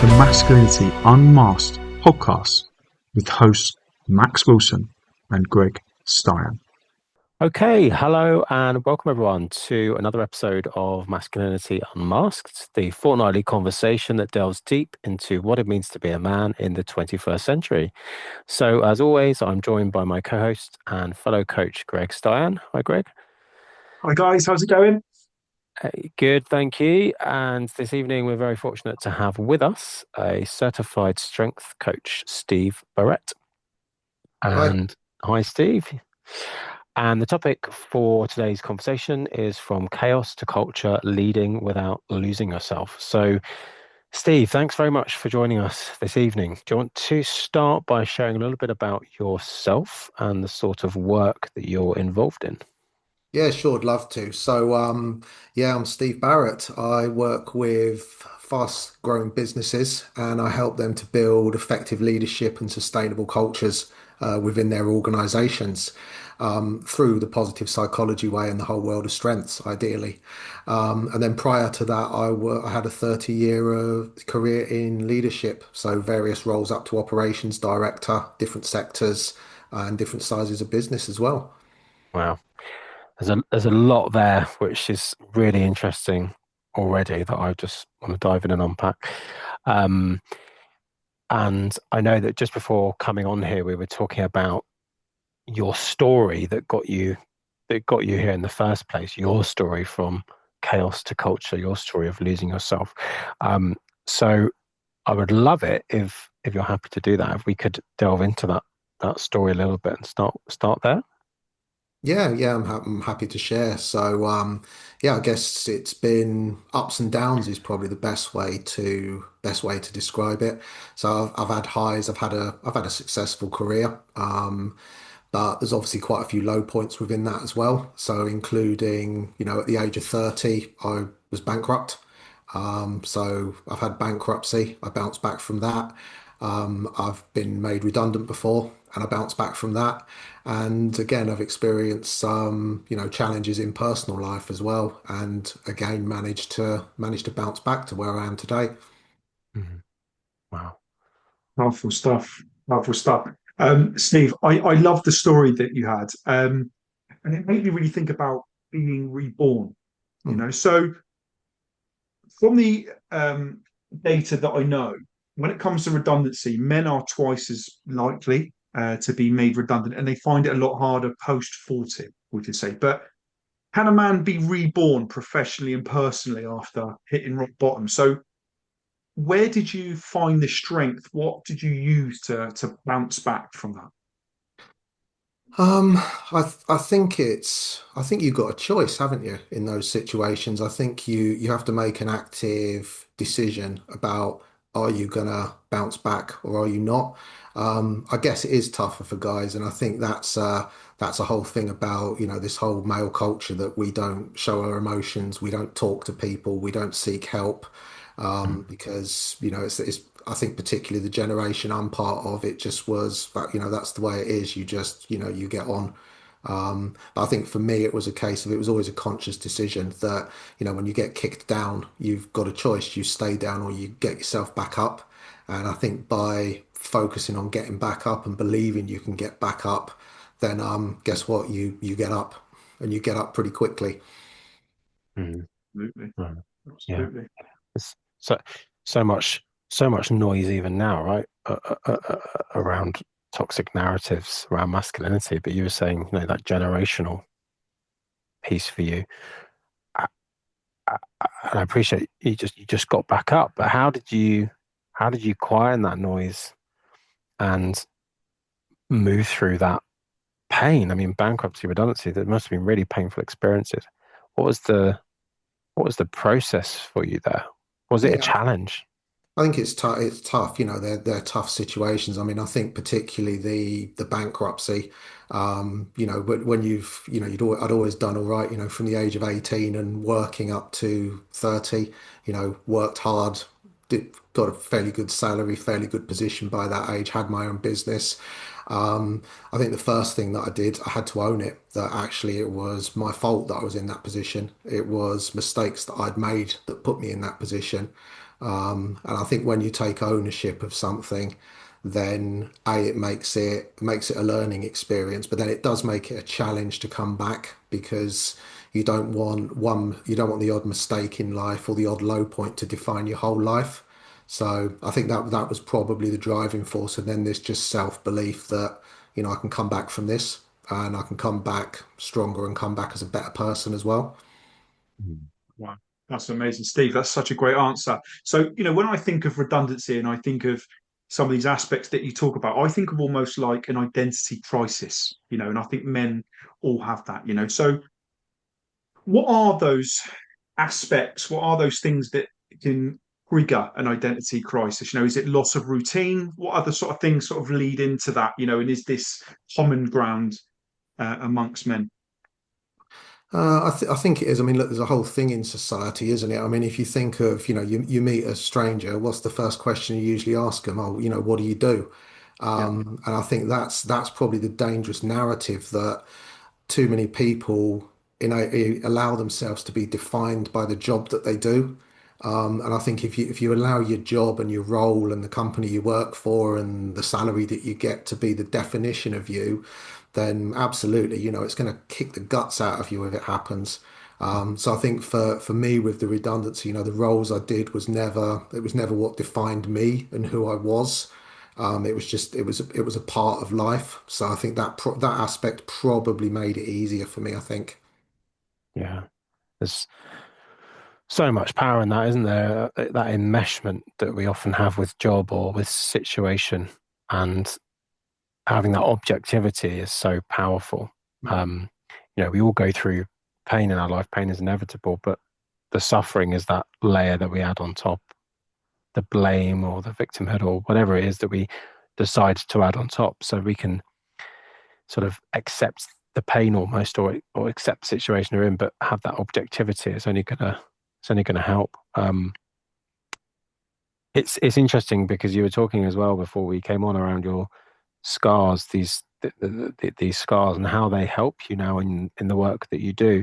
to Masculinity Unmasked podcast with hosts Max Wilson and Greg Stein. Okay, hello and welcome everyone to another episode of Masculinity Unmasked, the fortnightly conversation that delves deep into what it means to be a man in the 21st century. So, as always, I'm joined by my co-host and fellow coach, Greg Stein. Hi, Greg. Hi guys, how's it going? Hey, good, thank you. And this evening, we're very fortunate to have with us a certified strength coach, Steve Barrett. Hi. And hi, Steve. And the topic for today's conversation is from chaos to culture, leading without losing yourself. So, Steve, thanks very much for joining us this evening. Do you want to start by sharing a little bit about yourself and the sort of work that you're involved in? Yeah, sure, I'd love to. I'm Steve Barrett. I work with fast-growing businesses and I help them to build effective leadership and sustainable cultures within their organizations through the positive psychology way and the whole world of strengths, ideally. And then prior to that, I had a 30-year career in leadership, so various roles up to operations director, different sectors, and different sizes of business as well. Wow. There's a lot there, which is really interesting already that I just want to dive in and unpack. Um, and I know that just before coming on here, we were talking about your story that got you here in the first place, your story from chaos to culture, your story of losing yourself. So I would love it if you're happy to do that, if we could delve into that story a little bit and start there. Yeah, I'm happy to share. I guess it's been ups and downs is probably the best way to describe it. So I've had highs. I've had a successful career, but there's obviously quite a few low points within that as well. So including, at the age of 30, I was bankrupt. So I've had bankruptcy. I bounced back from that. I've been made redundant before, and I bounced back from that. And again, I've experienced some, challenges in personal life as well, and again managed to bounce back to where I am today. Mhm. Wow. Powerful stuff. Powerful stuff. Steve, I love the story that you had. And it made me really think about being reborn, you Mm. know. So from the data that I know, when it comes to redundancy, men are twice as likely to be made redundant, and they find it a lot harder post 40, we could say. But can a man be reborn professionally and personally after hitting rock bottom? So, where did you find the strength? What did you use to bounce back from that? Um, I think you've got a choice, haven't you, in those situations? I think you have to make an active decision about are you gonna bounce back or are you not? I guess it is tougher for guys, and I think that's a whole thing about, this whole male culture that we don't show our emotions, we don't talk to people, we don't seek help, because it's I think particularly the generation I'm part of, it just was that, that's the way it is. You just, you get on. But I think for me, it was a case of it was always a conscious decision that, when you get kicked down, you've got a choice. You stay down or you get yourself back up. And I think by focusing on getting back up and believing you can get back up, then guess what? You get up and you get up pretty quickly. Mhm. Absolutely, Mhm. Yeah. absolutely. There's so much noise even now, right? Around toxic narratives around masculinity. But you were saying, that generational piece for you. I, and I appreciate you just got back up. But how did you quiet that noise and move through that pain? I mean, bankruptcy, redundancy, that must have been really painful experiences. What was the what was the process for you there? Was it a Yeah, challenge? I think it's tough. It's tough. They're tough situations. I mean, I think particularly the bankruptcy. When I'd always done all right. From the age of 18 and working up to 30. Worked hard, got a fairly good salary, fairly good position by that age. Had my own business. I think the first thing that I did, I had to own it. That actually it was my fault that I was in that position. It was mistakes that I'd made that put me in that position. And I think when you take ownership of something, then it makes it a learning experience, but then it does make it a challenge to come back because you don't want the odd mistake in life or the odd low point to define your whole life. So I think that was probably the driving force. And then there's just self-belief that, I can come back from this and I can come back stronger and come back as a better person as well. Mm. Wow, that's amazing, Steve. That's such a great answer. So, when I think of redundancy and I think of some of these aspects that you talk about, I think of almost like an identity crisis, and I think men all have that. So, what are those aspects? What are those things that can trigger an identity crisis? Is it loss of routine? What other sort of things sort of lead into that? And is this common ground amongst men? I think it is. I mean, look, there's a whole thing in society, isn't it? I mean, if you think of, you meet a stranger, what's the first question you usually ask them? Oh, what do you do? Yeah. And I think that's probably the dangerous narrative that too many people, allow themselves to be defined by the job that they do. And I think if you allow your job and your role and the company you work for and the salary that you get to be the definition of you, then absolutely, it's going to kick the guts out of you if it happens. So I think for me with the redundancy, the roles I did it was never what defined me and who I was. It was a part of life. So I think that aspect probably made it easier for me, I think. Yeah. There's so much power in that, isn't there? That enmeshment that we often have with job or with situation, and having that objectivity is so powerful. Mm. Um, we all go through pain in our life. Pain is inevitable, but the suffering is that layer that we add on top, the blame or the victimhood or whatever it is that we decide to add on top, so we can sort of accept the pain almost, or accept the situation we're in, but have that objectivity. It's only gonna help. It's interesting because you were talking as well before we came on around your scars, these scars and how they help you now in the work that you do.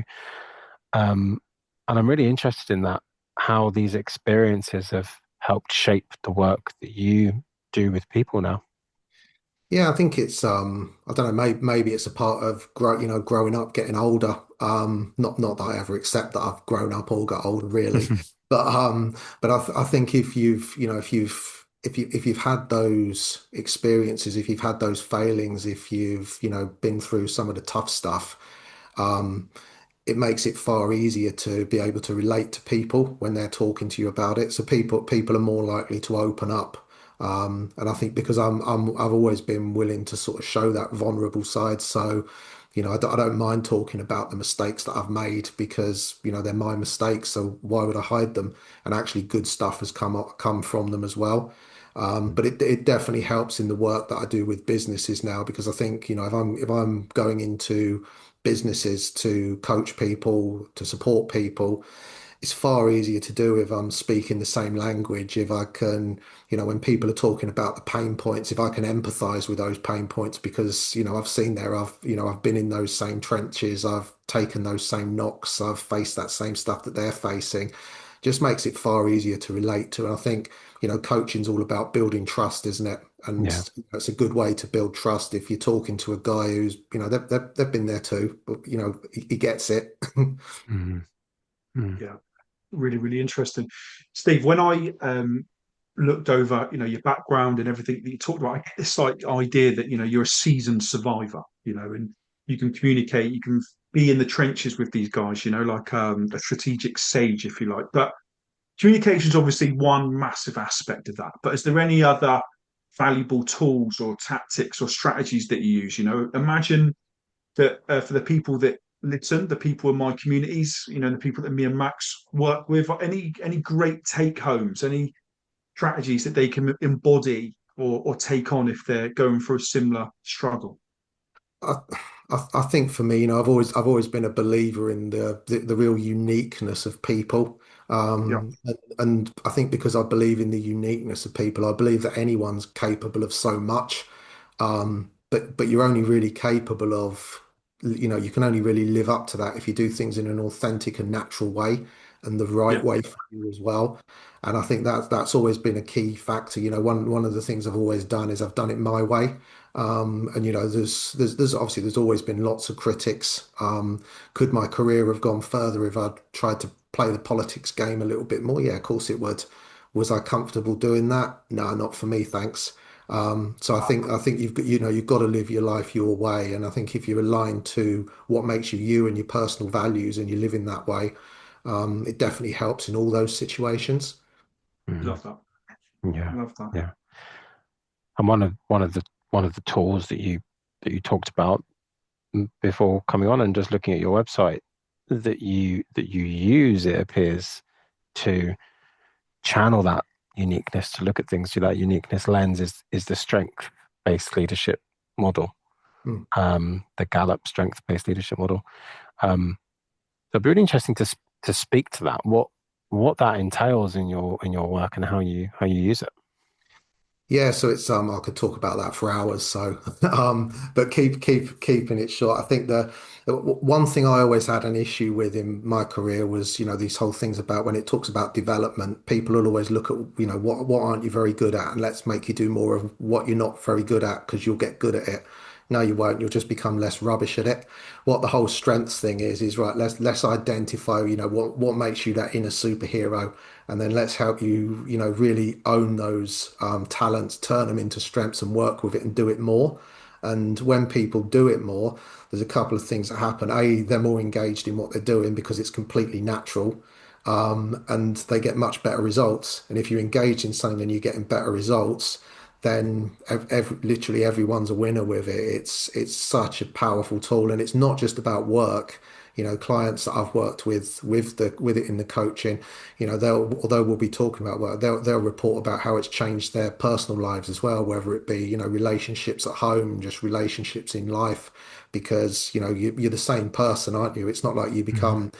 Um, and I'm really interested in that, how these experiences have helped shape the work that you do with people now. Yeah, I think I don't know, maybe it's a part of growing up, getting older. Not that I ever accept that I've grown up or got older really. But I think if you've had those experiences, if you've had those failings, if you've, been through some of the tough stuff, um, it makes it far easier to be able to relate to people when they're talking to you about it. So people are more likely to open up. And I think because I've always been willing to sort of show that vulnerable side. So, I don't mind talking about the mistakes that I've made because, they're my mistakes. So why would I hide them? And actually good stuff has come from them as well. But it definitely helps in the work that I do with businesses now because I think, if I'm going into businesses to coach people, to support people, it's far easier to do if I'm speaking the same language, if I can, when people are talking about the pain points, if I can empathize with those pain points because, I've seen there, I've been in those same trenches, I've taken those same knocks, I've faced that same stuff that they're facing, just makes it far easier to relate to. And I think, coaching's all about building trust, isn't it? And Yeah. it's a good way to build trust if you're talking to a guy who's, they've been there too, but, he gets it. Mhm. Mm. Yeah. Really, really interesting. Steve, when I looked over, your background and everything that you talked about, I get this like idea that, you're a seasoned survivor, and you can communicate, you can be in the trenches with these guys, like a strategic sage, if you like. But communication is obviously one massive aspect of that. But is there any other valuable tools or tactics or strategies that you use? Imagine that for the people that listen, the people in my communities, the people that me and Max work with, any great take homes, any strategies that they can embody or take on if they're going through a similar struggle. I, I think for me, I've always been a believer in the real uniqueness of people. Yeah, And I think because I believe in the uniqueness of people, I believe that anyone's capable of so much. But you're only really capable of, you can only really live up to that if you do things in an authentic and natural way. and the right Yeah. way for you as well. And I think that's always been a key factor. One of the things I've always done is I've done it my way. And there's obviously there's always been lots of critics. Could my career have gone further if I'd tried to play the politics game a little bit more? Yeah, of course it would. Was I comfortable doing that? No, not for me, thanks. So I think you've got to live your life your way, and I think if you're aligned to what makes you you and your personal values, and you live in that way, it definitely helps in all those situations. Mm. Love that. Yeah, Love that. yeah. And one of the tools that you talked about before coming on and just looking at your website that you use, it appears, to channel that uniqueness, to look at things through that uniqueness lens, is the strength-based leadership model, Mm. the Gallup strength-based leadership model. So it'd be really interesting to speak to that, what that entails in your work and how you use it. Yeah, so it's I could talk about that for hours. So, but keeping it short. I think one thing I always had an issue with in my career was these whole things about when it talks about development, people will always look at what aren't you very good at, and let's make you do more of what you're not very good at because you'll get good at it. No, you won't. You'll just become less rubbish at it. What the whole strengths thing is right. Let's identify what makes you that inner superhero, and then let's help you, really own those talents, turn them into strengths and work with it and do it more. And when people do it more, there's a couple of things that happen. A, they're more engaged in what they're doing because it's completely natural, and they get much better results. And if you're engaged in something and you're getting better results, then literally everyone's a winner with it. It's such a powerful tool, and it's not just about work. Clients that I've worked with it in the coaching, they'll although we'll be talking about work, they'll report about how it's changed their personal lives as well, whether it be relationships at home, just relationships in life, because you're the same person, aren't you? It's not like you Mm. become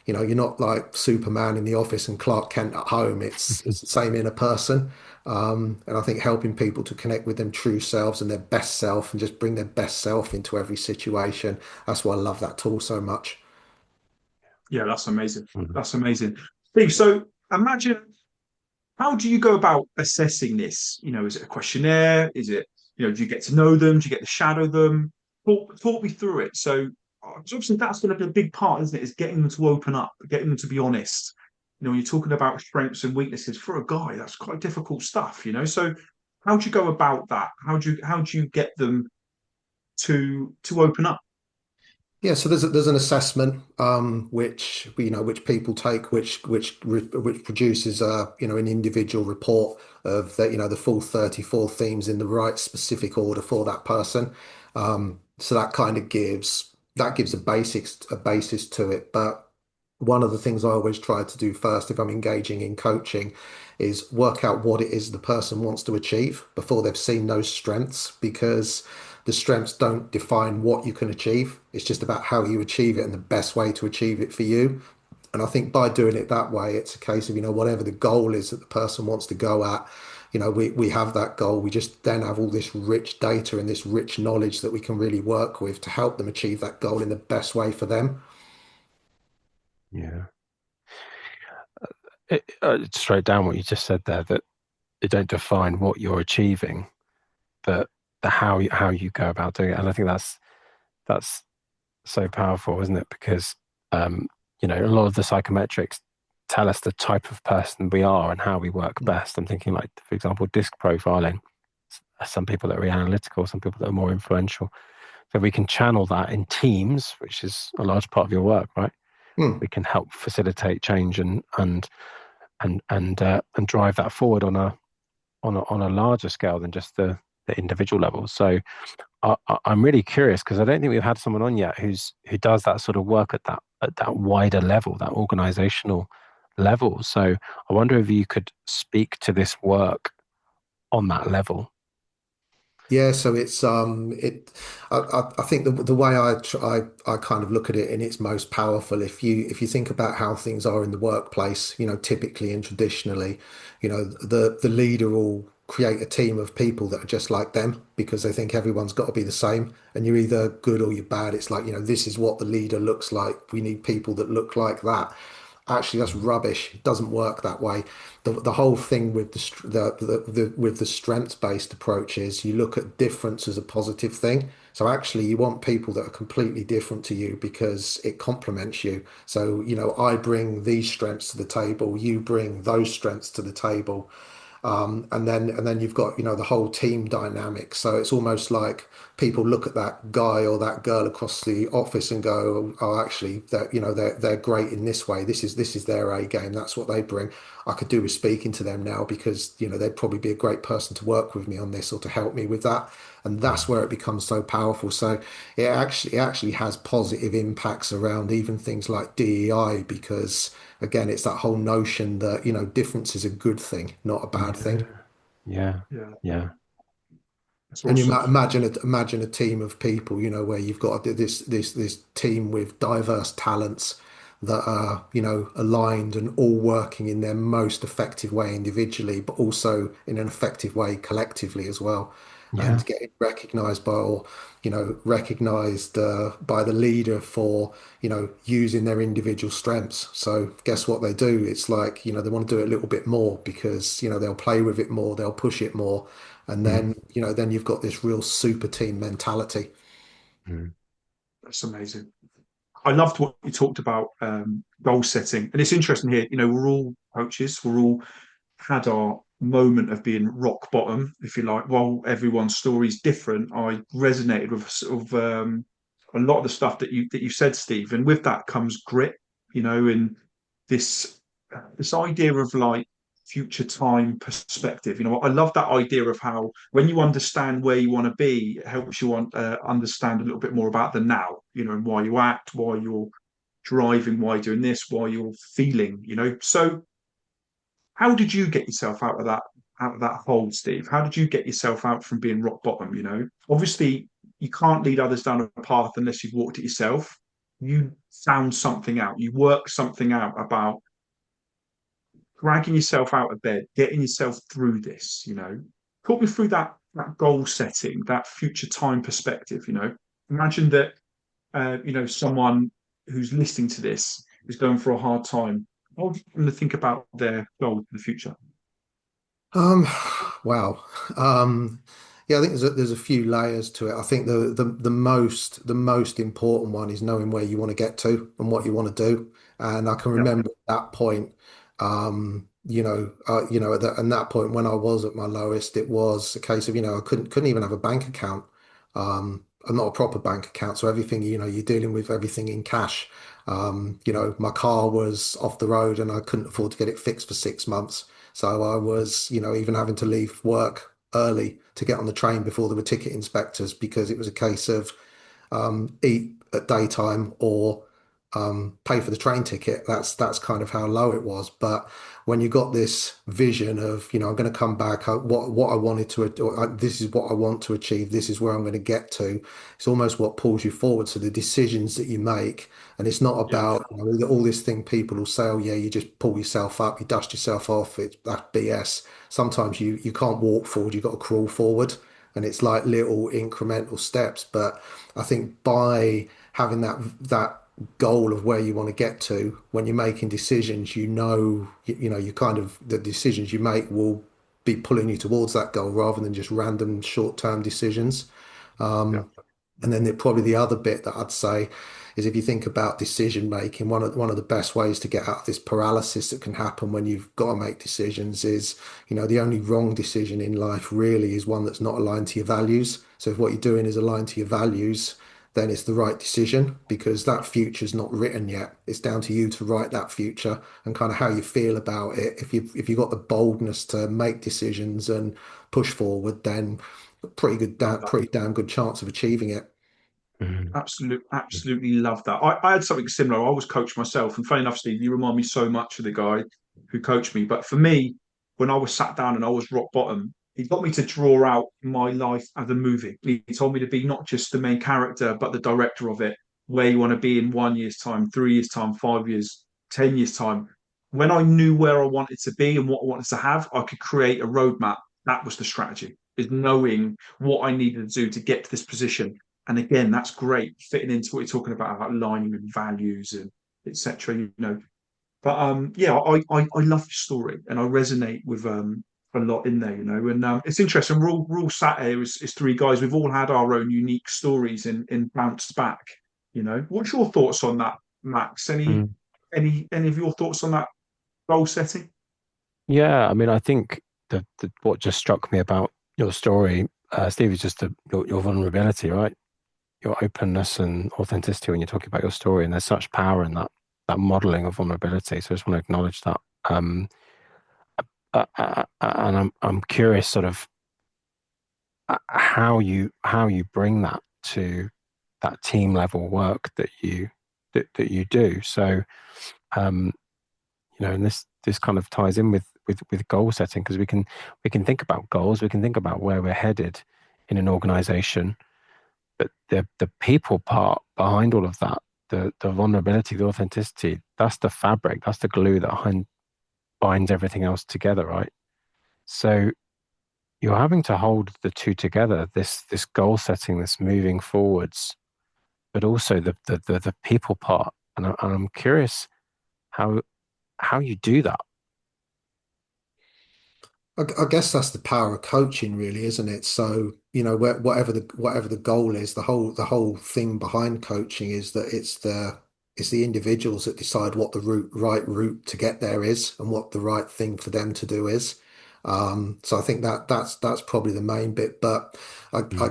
you're not like Superman in the office and Clark Kent at home. It's the same in a person. And I think helping people to connect with them true selves and their best self and just bring their best self into every situation. That's why I love that tool so much. Yeah, that's amazing. Mm. That's amazing. Steve, so imagine, how do you go about assessing this? Is it a questionnaire? Is it, do you get to know them? Do you get to shadow them? Talk me through it. So, 'cause obviously that's going to be a big part, isn't it? Is getting them to open up, getting them to be honest. When you're talking about strengths and weaknesses for a guy, that's quite difficult stuff. So, how do you go about that? How do you get them to open up? Yeah, so there's an assessment which people take, which produces an individual report of the full 34 themes in the right specific order for that person. So that kind of gives a basis to it. But one of the things I always try to do first if I'm engaging in coaching is work out what it is the person wants to achieve before they've seen those strengths, because the strengths don't define what you can achieve. It's just about how you achieve it and the best way to achieve it for you. And I think by doing it that way, it's a case of, whatever the goal is that the person wants to go at, we have that goal. We just then have all this rich data and this rich knowledge that we can really work with to help them achieve that goal in the best way for them. Yeah. Straight down what you just said there, that they don't define what you're achieving, but how you go about doing it. And I think that's so powerful, isn't it? Because a lot of the psychometrics tell us the type of person we are and how we work best. I'm thinking, like, for example, disc profiling. Some people that are really analytical, some people that are more influential. So we can channel that in teams, which is a large part of your work, right? Hmm. We can help facilitate change and drive that forward on a larger scale than just the individual level. So I'm really curious, because I don't think we've had someone on yet who does that sort of work at that wider level, that organizational level. So I wonder if you could speak to this work on that level. Yeah, so it's I think the way I kind of look at it in its most powerful, if you think about how things are in the workplace, typically and traditionally, the leader will create a team of people that are just like them because they think everyone's got to be the same, and you're either good or you're bad. It's like, this is what the leader looks like. We need people that look like that. Actually, that's rubbish. It doesn't work that way. The whole thing with with the strengths-based approach is you look at difference as a positive thing. So actually, you want people that are completely different to you because it complements you. So, I bring these strengths to the table, you bring those strengths to the table. And then you've got, the whole team dynamic. So it's almost like people look at that guy or that girl across the office and go, oh, actually, they're great in this way. This is their A game. That's what they bring. I could do with speaking to them now because, they'd probably be a great person to work with me on this or to help me with that. And that's where it becomes so powerful. So it actually has positive impacts around even things like DEI because again, it's that whole notion that, difference is a good thing, not a bad thing. Yeah, yeah, Yeah, yeah, that's And you awesome. imagine a team of people, where you've got this team with diverse talents that are, aligned and all working in their most effective way individually, but also in an effective way collectively as well, yeah. and getting recognised by or, recognised by the leader for, using their individual strengths. So guess what they do? It's like, they want to do it a little bit more because, they'll play with it more, they'll push it more and Mm, then you've got this real super team mentality. mm. That's amazing. I loved what you talked about goal setting, and it's interesting here. We're all coaches. We're all had our moment of being rock bottom, if you like. While everyone's story is different, I resonated with sort of a lot of the stuff that you said, Steve. And with that comes grit, and this this idea of like future time perspective. I love that idea of how when you understand where you want to be, it helps you understand a little bit more about the now. And why you act, why you're driving, why you're doing this, why you're feeling. So how did you get yourself out of that hole, Steve? How did you get yourself out from being rock bottom? Obviously you can't lead others down a path unless you've walked it yourself. You found something out. You worked something out about dragging yourself out of bed, getting yourself through this. Talk me through that goal setting, that future time perspective. Imagine that someone who's listening to this is going for a hard time. How do you think about their goal in the future? Um, wow. Yeah, I think there's a few layers to it. I think the most important one is knowing where you want to get to and what you want to do. And I can Yeah, remember at that point, at that point when I was at my lowest, it was a case of, I couldn't even have a bank account. And not a proper bank account. So everything, you're dealing with everything in cash. My car was off the road and I couldn't afford to get it fixed for 6 months. So I was, even having to leave work early to get on the train before there were ticket inspectors because it was a case of eat at daytime or pay for the train ticket. That's kind of how low it was. But when you got this vision of, I'm going to come back, what I wanted to, this is what I want to achieve, this is where I'm going to get to. It's almost what pulls you forward. So the decisions that you make, and it's not yeah, about, all this thing people will say, oh yeah, you just pull yourself up, you dust yourself off. It's that BS. Sometimes you can't walk forward, you've got to crawl forward. And it's like little incremental steps. But I think by having that goal of where you want to get to, when you're making decisions, you kind of the decisions you make will be pulling you towards that goal rather than just random short-term decisions. yeah, And then probably the other bit that I'd say is if you think about decision making, one of the best ways to get out of this paralysis that can happen when you've got to make decisions is, the only wrong decision in life really is one that's not aligned to your values. So if what you're doing is aligned to your values, then it's the right decision because that future's not written yet. It's down to you to write that future and kind of how you feel about it. If you've got the boldness to make decisions and push forward, then love that. pretty damn good chance of achieving it. Mm, Absolutely love that. I had something similar. I was coached myself, and funny enough, Steve, you remind me so much of the guy who coached me. But for me, when I was sat down and I was rock bottom, he got me to draw out my life as a movie. He told me to be not just the main character, but the director of it, where you want to be in 1 year's time, 3 years' time, 5 years, 10 years' time. When I knew where I wanted to be and what I wanted to have, I could create a roadmap. That was the strategy, is knowing what I needed to do to get to this position. And again, that's great fitting into what you're talking about aligning with values and etc. But yeah, I love your story and I resonate with a lot in there, you know. And it's interesting. We're all sat here as three guys. We've all had our own unique stories in bounced back. You know, what's your thoughts on that, Max? Mm. Any of your thoughts on that goal setting? Yeah, I mean, I think the what just struck me about your story, Steve, is just your vulnerability, right? Your openness and authenticity when you're talking about your story, and there's such power in that modeling of vulnerability. So I just want to acknowledge that. Um, and I'm curious, sort of, how you bring that to that team level work that you do. So, um, and this kind of ties in with goal setting, because we can think about goals, we can think about where we're headed in an organization, but the people part behind all of that, the vulnerability, the authenticity, that's the fabric, that's the glue that binds everything else together, right? So you're having to hold the two together, this goal setting, this moving forwards, but also the people part. And I'm curious how you do that. I guess that's the power of coaching, really, isn't it? So, whatever the goal is, the whole thing behind coaching is that it's the individuals that decide what the right route to get there is and what the right thing for them to do is. So I think that's probably the main bit. But Mm.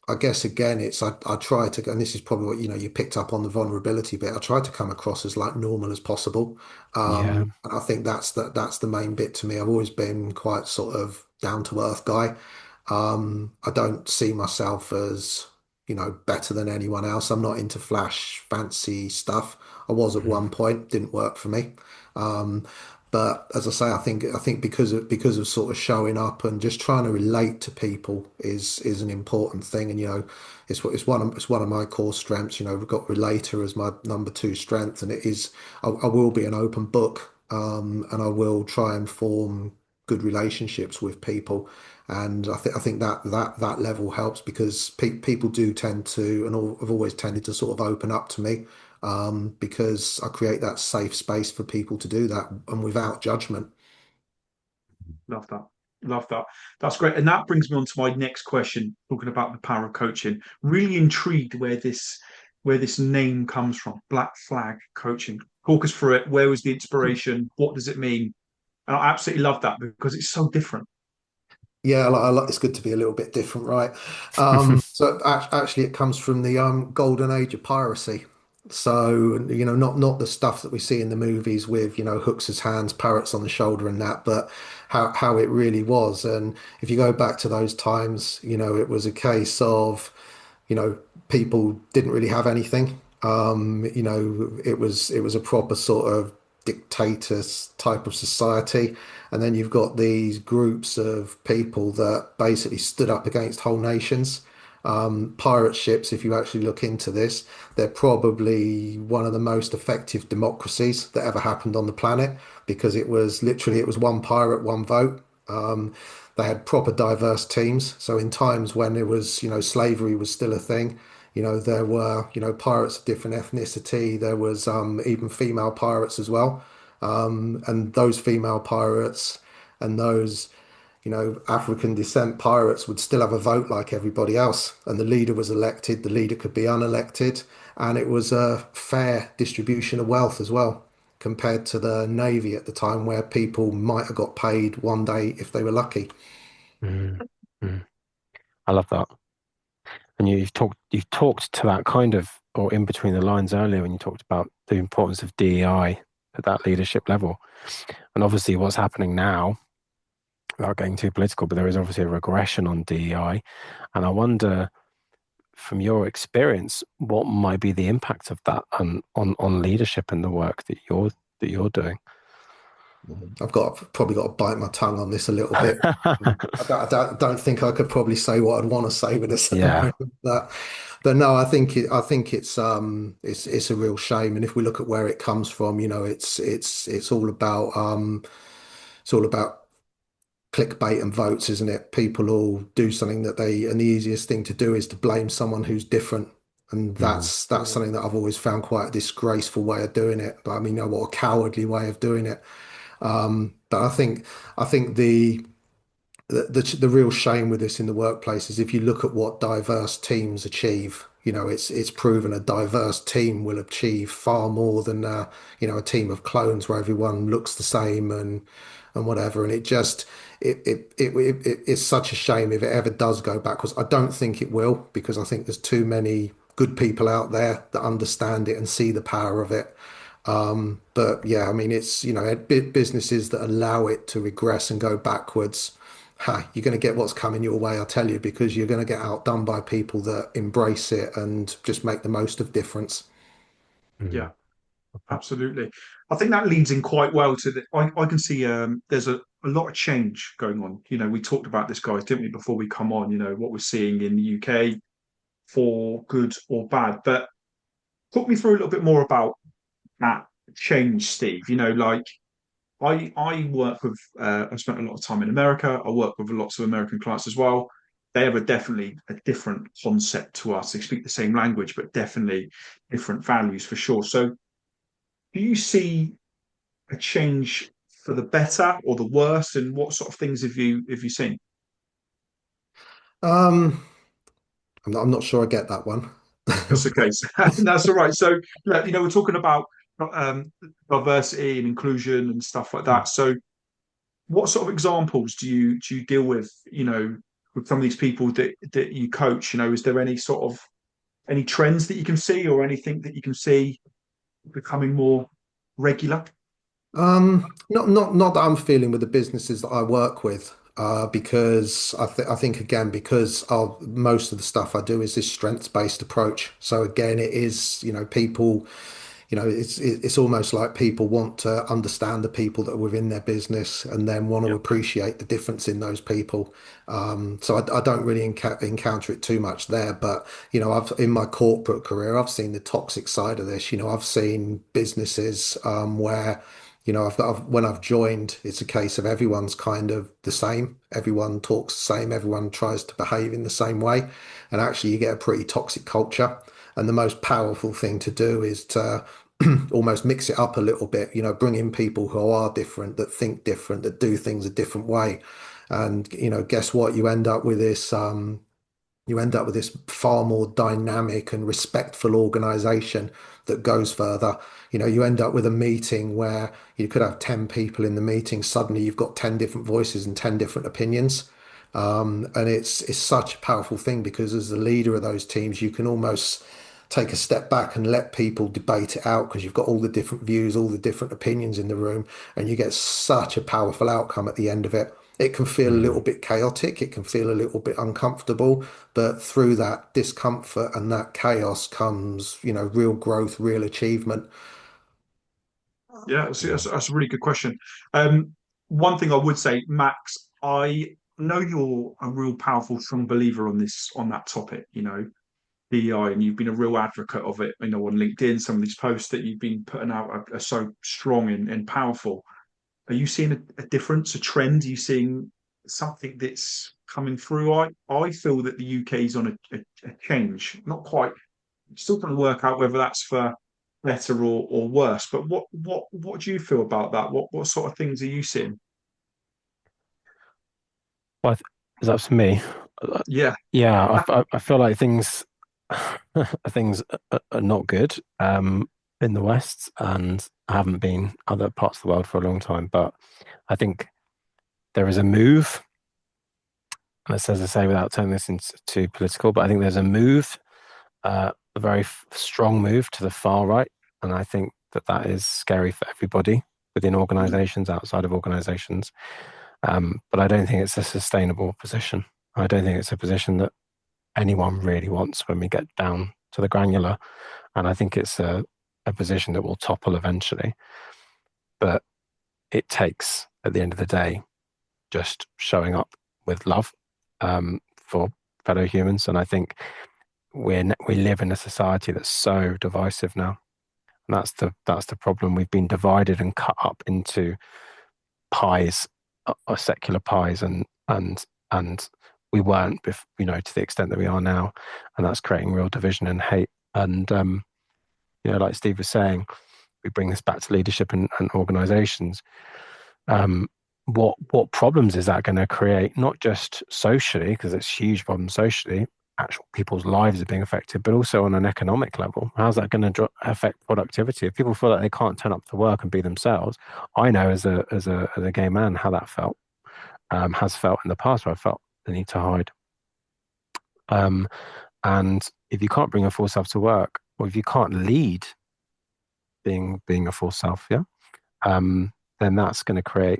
I guess again, I try to, and this is probably what you picked up on the vulnerability bit. I try to come across as like normal as possible. Yeah. And I think that's the main bit to me. I've always been quite sort of down to earth guy. I don't see myself as, better than anyone else. I'm not into flash fancy stuff. I was at Mm. one point, didn't work for me. Um, but as I say, I think because of sort of showing up and just trying to relate to people is an important thing. And it's one of my core strengths. We've got relator as my number two strength, and it is I will be an open book, and I will try and form good relationships with people. And I think that level helps because people do tend to, and have always tended to sort of open up to me, because I create that safe space for people to do that and without judgment. Love that. Love that. That's great. And that brings me on to my next question, talking about the power of coaching. Really intrigued where this name comes from. Black Flag Coaching. Talk us through it. Where was the inspiration? What does it mean? And I absolutely love that because it's so different. Yeah, it's good to be a little bit different, right? So actually, it comes from the golden age of piracy. So, not the stuff that we see in the movies with, hooks as hands, parrots on the shoulder, and that, but how it really was. And if you go back to those times, it was a case of, you know, people didn't really have anything. It was a proper sort of dictator type of society. And then you've got these groups of people that basically stood up against whole nations. Pirate ships, if you actually look into this, they're probably one of the most effective democracies that ever happened on the planet because it was one pirate, one vote. They had proper diverse teams. So in times when it was, slavery was still a thing, there were, pirates of different ethnicity. There was even female pirates as well. And those female pirates and those, African descent pirates would still have a vote like everybody else. And the leader was elected, the leader could be unelected, and it was a fair distribution of wealth as well, compared to the Navy at the time, where people might have got paid one day if they were lucky. Mm. Mm. I love that. And you've talked to that kind of, or in between the lines earlier when you talked about the importance of DEI at that leadership level. And obviously what's happening now, without getting too political, but there is obviously a regression on DEI. And I wonder, from your experience, what might be the impact of that on leadership and the work that you're doing? I've probably got to bite my tongue on this a little bit. I don't think I could probably say what I'd want to say with this at the Yeah. moment, but no, I think it's a real shame. And if we look at where it comes from, it's all about clickbait and votes, isn't it? People all do something and the easiest thing to do is to blame someone who's different. And Mm. that's something that I've always found quite a disgraceful way of doing it. But I mean, what a cowardly way of doing it. But I think the real shame with this in the workplace is if you look at what diverse teams achieve, it's proven a diverse team will achieve far more than a team of clones where everyone looks the same and whatever. And it's such a shame if it ever does go backwards. I don't think it will because I think there's too many good people out there that understand it and see the power of it. But yeah, I mean, it's, businesses that allow it to regress and go backwards. Ha, you're going to get what's coming your way, I tell you, because you're going to get outdone by people that embrace it and just make the most of difference. Yeah, Mm. absolutely. I think that leads in quite well to the. I can see there's a lot of change going on. We talked about this, guys, didn't we, before we come on? What we're seeing in the UK for good or bad. But talk me through a little bit more about that change, Steve. Like I work with. I've spent a lot of time in America. I work with lots of American clients as well. They have definitely a different concept to us. They speak the same language, but definitely different values for sure. So, do you see a change for the better or the worse, and what sort of things have you seen? Um, I'm not sure I get that one. That's okay. That's all right. So, look, we're talking about um, diversity and inclusion and stuff like that. So, what sort of examples do you deal with? With some of these people that you coach. Is there any sort of any trends that you can see, or anything that you can see becoming more regular? Not that I'm feeling with the businesses that I work with, because I think again because most of the stuff I do is this strengths-based approach. So again, it is people. It's almost like people want to understand the people that are within their business and then want to Yeah, appreciate the difference in those people. So I don't really encounter it too much there. But I've in my corporate career, I've seen the toxic side of this. I've seen businesses where when I've joined, it's a case of everyone's kind of the same. Everyone talks the same. Everyone tries to behave in the same way, and actually, you get a pretty toxic culture. And the most powerful thing to do is to almost mix it up a little bit, bring in people who are different, that think different, that do things a different way. And, guess what? You end up with this far more dynamic and respectful organization that goes further. You end up with a meeting where you could have 10 people in the meeting. Suddenly you've got 10 different voices and 10 different opinions. And it's such a powerful thing because as the leader of those teams, you can almost take a step back and let people debate it out because you've got all the different views, all the different opinions in the room, and you get such a powerful outcome at the end of it. It can feel a little Mm. bit chaotic, it can feel a little bit uncomfortable, but through that discomfort and that chaos comes, real growth, real achievement. yeah, that's, Yeah. that's, that's a really good question. One thing I would say, Max, I know you're a real powerful, strong believer on that topic. DEI, and you've been a real advocate of it. On LinkedIn, some of these posts that you've been putting out are so strong and powerful. Are you seeing a difference, a trend? Are you seeing something that's coming through? I feel that the UK is on a change. Not quite. Still trying to work out whether that's for better or worse. But what do you feel about that? What sort of things are you seeing? Well, is that for me? Yeah, Yeah, I feel like things things are not good in the West and haven't been other parts of the world for a long time. But I think there is a move, and it says I say without turning this into too political, but I think there's a move, a very strong move to the far right, and I think that that is scary for everybody within organizations, outside of organizations. But I don't think it's a sustainable position. I don't think it's a position that anyone really wants when we get down to the granular. And I think it's a position that will topple eventually. But it takes, at the end of the day, just showing up with love for fellow humans. And I think we live in a society that's so divisive now. And that's the problem. We've been divided and cut up into pies, or secular pies, and we weren't, to the extent that we are now, and that's creating real division and hate. And like Steve was saying, we bring this back to leadership and organizations. Um, what problems is that going to create? Not just socially, because it's a huge problem socially. Actual people's lives are being affected, but also on an economic level. How's that going to affect productivity? If people feel like they can't turn up to work and be themselves, I know as a gay man how that felt, has felt in the past, where I felt the need to hide. And if you can't bring a full self to work, or if you can't lead being a full self, yeah, then that's going to create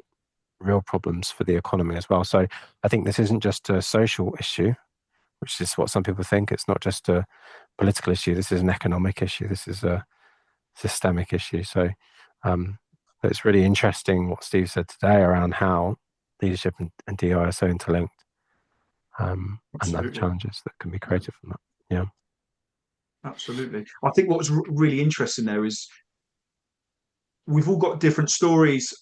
real problems for the economy as well. So I think this isn't just a social issue, which is what some people think. It's not just a political issue. This is an economic issue. This is a systemic issue. So um, it's really interesting what Steve said today around how leadership and DI are so interlinked, and the Absolutely. challenges that can be created from that. Yeah. Absolutely. I think what was really interesting there is we've all got different stories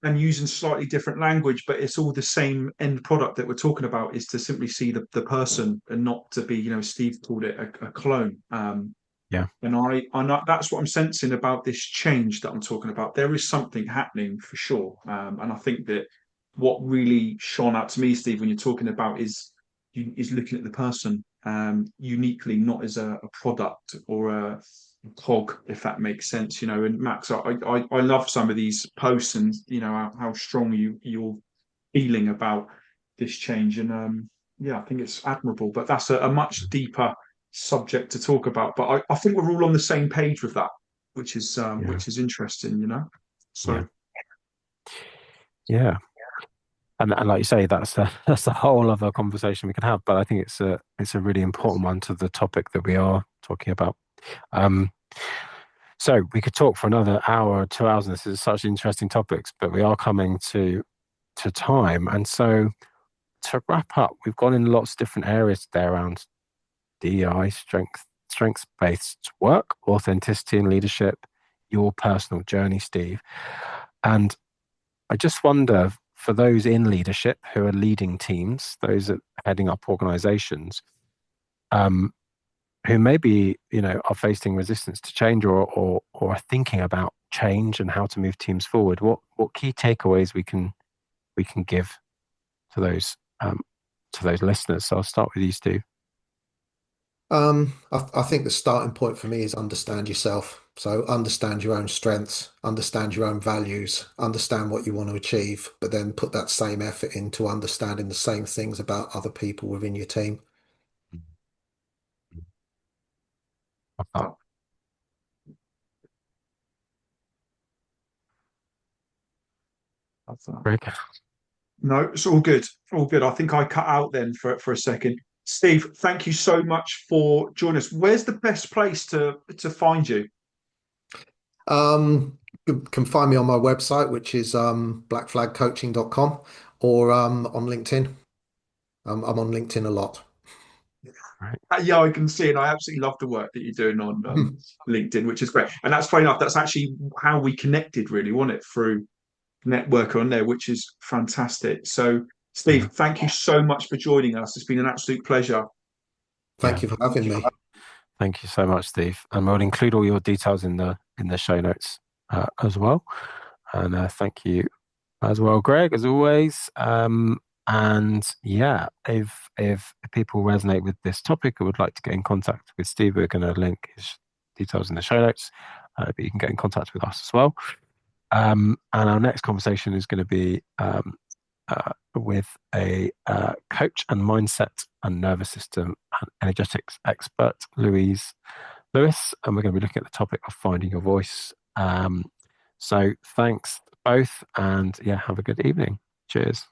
and using slightly different language, but it's all the same end product that we're talking about is to simply see the person and not to be, Steve called it a clone. Yeah. And I know that's what I'm sensing about this change that I'm talking about. There is something happening for sure. And I think that what really shone out to me, Steve, when you're talking about is looking at the person uniquely, not as a product or a cog, if that makes sense. And Max, I love some of these posts and how strong you're feeling about this change. And yeah, I think it's admirable. But that's a much deeper subject to talk about. But I think we're all on the same page with that, Yeah. which is interesting. Yeah. So Yeah. And like you say, that's a whole other conversation we can have. But I think it's a really important one to the topic that we are talking about. Um, so we could talk for another hour or 2 hours, and this is such interesting topics, but we are coming to time. And so to wrap up, we've gone in lots of different areas there around DEI, strengths-based work, authenticity and leadership, your personal journey, Steve. And I just wonder for those in leadership who are leading teams, those that are heading up organizations, um, who maybe are facing resistance to change or are thinking about change and how to move teams forward. What key takeaways we can give to those listeners? So I'll start with you, Steve. I think the starting point for me is understand yourself. So understand your own strengths, understand your own values, understand what you want to achieve, but then put that same effort into understanding the same things about other people within your team. Love that. uh, that's that. Greg. No, it's all good. All good. I think I cut out then for a second. Steve, thank you so much for joining us. Where's the best place to find you? You can find me on my website, which is blackflagcoaching.com, or on LinkedIn. I'm on LinkedIn a lot. Right. Yeah, I can see it. I absolutely love the work that you're doing on LinkedIn, which is great. And that's funny enough. That's actually how we connected, really, wasn't it? Through network on there, which is fantastic. So, Yeah. Steve, thank you so much for joining us. It's been an absolute pleasure. Yeah. Thank you for having me. Thank you so much, Steve. And we'll include all your details in the show notes as well. And thank you as well, Greg, as always. And yeah, if people resonate with this topic or would like to get in contact with Steve, we're going to link his details in the show notes. But you can get in contact with us as well. And our next conversation is going to be with a coach and mindset and nervous system and energetics expert, Louise Lewis, and we're going to be looking at the topic of finding your voice. So thanks both, and yeah, have a good evening. Cheers.